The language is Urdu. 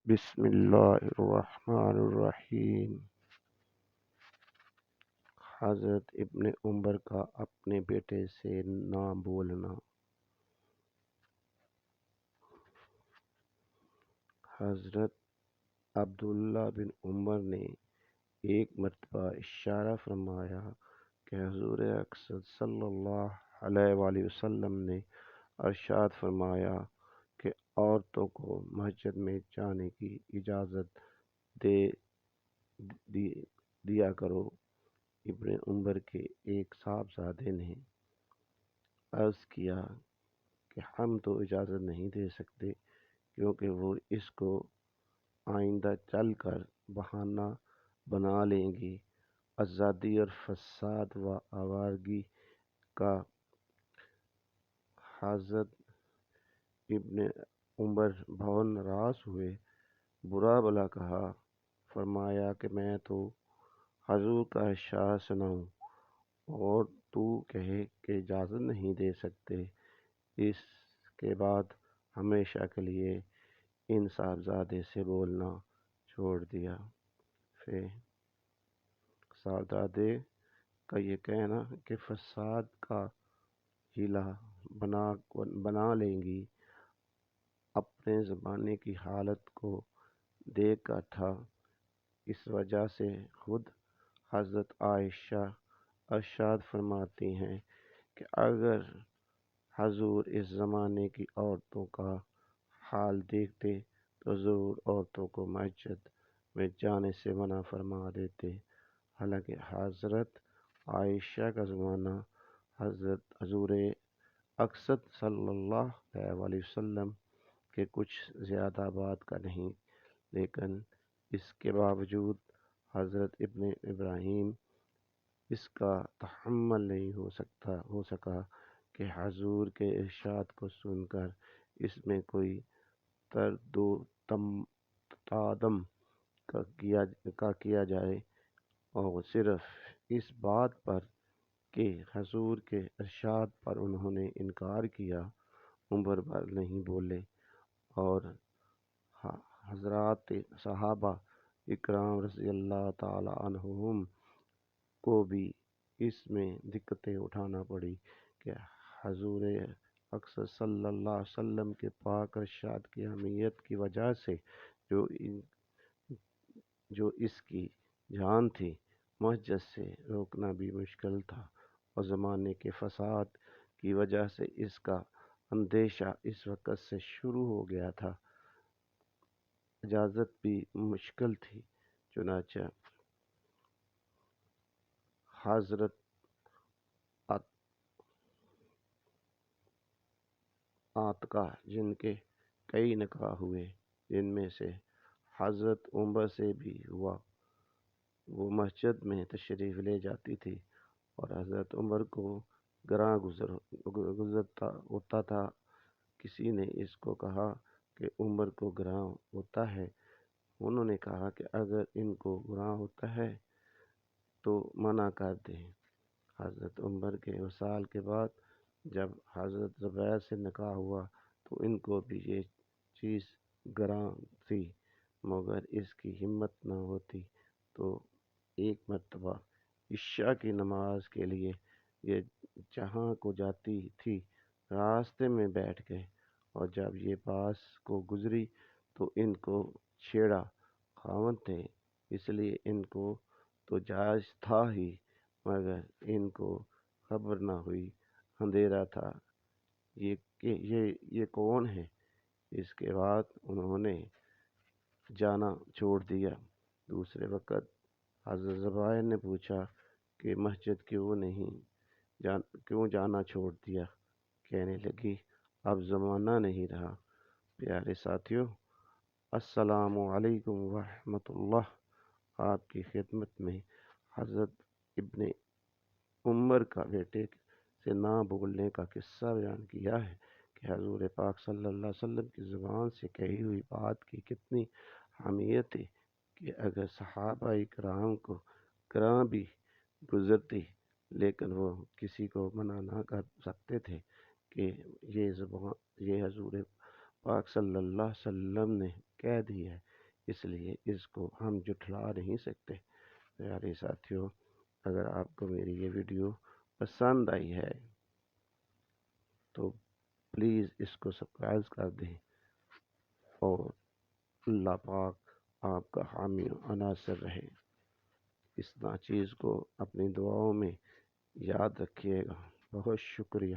بسم اللہ الرحمن الرحیم۔ حضرت ابن عمر کا اپنے بیٹے سے نہ بولنا۔ حضرت عبداللہ بن عمر نے ایک مرتبہ اشارہ فرمایا کہ حضور اقدس صلی اللہ علیہ وآلہ وسلم نے ارشاد فرمایا کہ عورتوں کو مسجد میں جانے کی اجازت دیا کرو۔ ابن عمر کے ایک صاحبزادے نے عرض کیا کہ ہم تو اجازت نہیں دے سکتے، کیونکہ وہ اس کو آئندہ چل کر بہانہ بنا لیں گی۔ آزادی اور فساد و آوارگی کا۔ حضرت ابن عمر بہت ناراض ہوئے، برا بھلا کہا، فرمایا کہ میں تو حضور کا ارشاد سناؤں اور تو کہے کہ اجازت نہیں دے سکتے۔ اس کے بعد ہمیشہ کے لیے ان صاحبزادے سے بولنا چھوڑ دیا۔ پھر صاحبزادے کا یہ کہنا کہ فساد کا ہیلا بنا لیں گی، اپنے زمانے کی حالت کو دیکھ کر تھا۔ اس وجہ سے خود حضرت عائشہ ارشاد فرماتی ہیں کہ اگر حضور اس زمانے کی عورتوں کا حال دیکھتے تو ضرور عورتوں کو مسجد میں جانے سے منع فرما دیتے۔ حالانکہ حضرت عائشہ کا زمانہ حضرت حضور اقدس صلی اللہ علیہ وآلہ وسلم کے کچھ زیادہ بعد کا نہیں، لیکن اس کے باوجود حضرت ابن ابراہیم اس کا تحمل نہیں ہو سکا کہ حضور کے ارشاد کو سن کر اس میں کوئی ترد و تادم کا کیا جائے، اور صرف اس بات پر کہ حضور کے ارشاد پر انہوں نے انکار کیا، عمر بھر نہیں بولے، اور حضرات صحابہ اکرام رضی اللہ تعالی عنہم کو بھی اس میں دقتیں اٹھانا پڑی کہ حضور اقدس صلی اللہ علیہ وسلم کے پاک ارشاد کی اہمیت کی وجہ سے جو اس کی جان تھی، مسجد سے روکنا بھی مشکل تھا، اور زمانے کے فساد کی وجہ سے اس کا اندیشہ اس وقت سے شروع ہو گیا تھا، اجازت بھی مشکل تھی۔ چنانچہ حضرت عاتقہ جن کے کئی نکاح ہوئے، جن میں سے حضرت عمر سے بھی ہوا، وہ مسجد میں تشریف لے جاتی تھی، اور حضرت عمر کو گراں گزرتا ہوتا تھا۔ کسی نے اس کو کہا کہ عمر کو گراں ہوتا ہے، انہوں نے کہا کہ اگر ان کو گراں ہوتا ہے تو منع کر دیں۔ حضرت عمر کے وصال کے بعد جب حضرت زبیر سے نکاح ہوا تو ان کو بھی یہ چیز گراں تھی، مگر اس کی ہمت نہ ہوتی تو ایک مرتبہ عشاء کی نماز کے لیے یہ جہاں کو جاتی تھی، راستے میں بیٹھ گئے، اور جب یہ پاس کو گزری تو ان کو چھیڑا۔ خاوند تھے، اس لیے ان کو تو جائز تھا ہی، مگر ان کو خبر نہ ہوئی، اندھیرا تھا، یہ کون ہے۔ اس کے بعد انہوں نے جانا چھوڑ دیا۔ دوسرے وقت حضرت زبیر نے پوچھا کہ مسجد کیوں جانا چھوڑ دیا؟ کہنے لگی اب زمانہ نہیں رہا۔ پیارے ساتھیوں، السلام علیکم ورحمۃ اللہ۔ آپ کی خدمت میں حضرت ابن عمر کا بیٹے سے نہ بولنے کا قصہ بیان کیا ہے کہ حضور پاک صلی اللہ علیہ وسلم کی زبان سے کہی ہوئی بات کی کتنی اہمیت ہے، کہ اگر صحابہ کرام کو گراں بھی گزرتی لیکن وہ کسی کو منع نہ کر سکتے تھے کہ یہ حضور پاک صلی اللہ علیہ وسلم نے کہہ دی ہے، اس لیے اس کو ہم جھٹلا نہیں سکتے۔ پیارے ساتھیوں، اگر آپ کو میری یہ ویڈیو پسند آئی ہے تو پلیز اس کو سبسکرائب کر دیں، اور اللہ پاک آپ کا حامی و ناصر رہے۔ اس ناچیز کو اپنی دعاؤں میں یاد رکھیے گا۔ بہت شکریہ۔